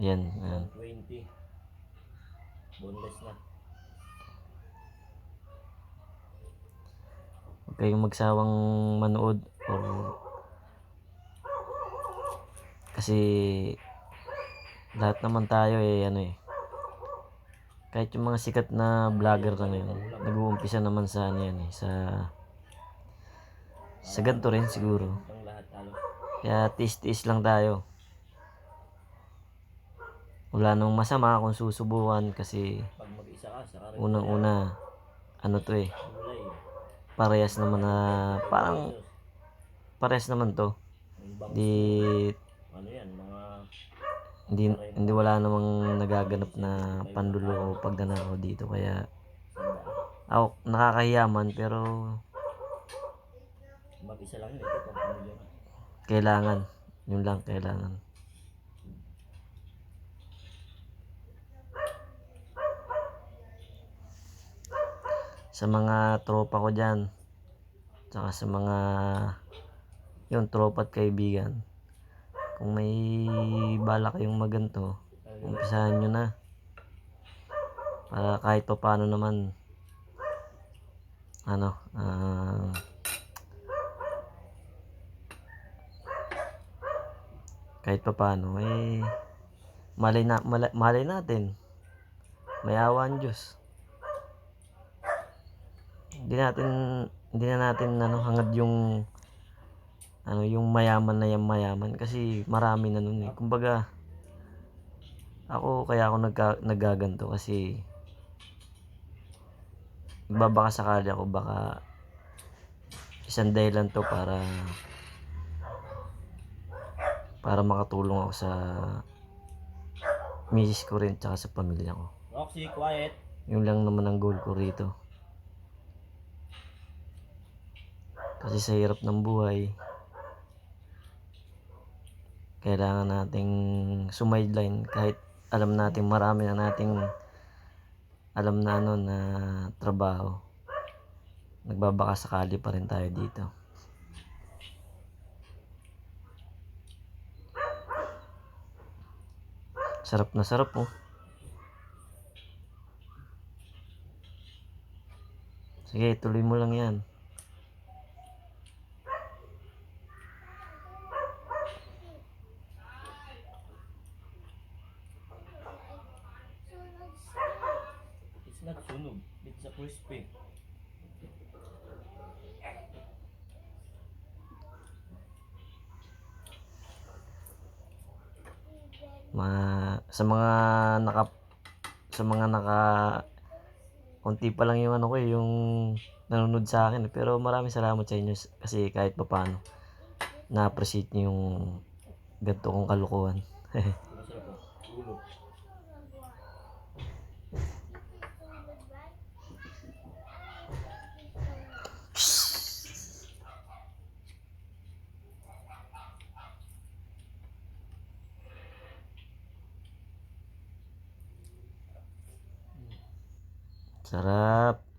Ayan, ayan. 20. Boneless na. Huwag kayong magsawang manood or kasi lahat naman tayo kahit yung mga sikat na vlogger na ngayon, nag-uumpisa naman sa sa ganito rin siguro. Pang lahat halos. Kaya tiis-tiis lang tayo. Wala namang masama kung susubukan kasi Pag mag-isa ka, saka rin unang-una gulay. parehas naman na parang Pesos. parehas naman to. Yung bangus Di mo. Ano yan, mga hindi wala namang nagaganap na panluloko pag nanakaw dito kaya ako nakakahiya man pero mag-isa lang ito, pang pamilya. kailangan yun lang kailangan. Sa mga tropa ko dyan tsaka sa mga yung tropa at kaibigan, kung may balak kayong maganto, umpisahan nyo na para kahit pa paano naman kahit pa paano malay natin may awa ang Diyos, hindi natin hindi na natin hangad yung yung mayaman na yung mayaman kasi marami na nun kumbaga ako naggaganto kasi baka sakali ako baka isang dahilan to para makatulong ako sa misis ko rin tsaka sa pamilya ko. Roxy, quiet. Yun lang naman ang goal ko rito. Kasi sa hirap ng buhay, kailangan nating sumideline kahit alam natin marami na nating alam na na trabaho. Nagbabaka sakali pa rin tayo dito. Sarap na sarap oh. Sige, tuloy mo lang yan. It's not sunog. It's a crispy. Sa mga naka konti pa lang yung yung nanonood sa akin pero maraming salamat sa inyo kasi kahit papaano na-appreciate niyo yung ganito kong kalokohan. Masarap po. Ulo. Sarap.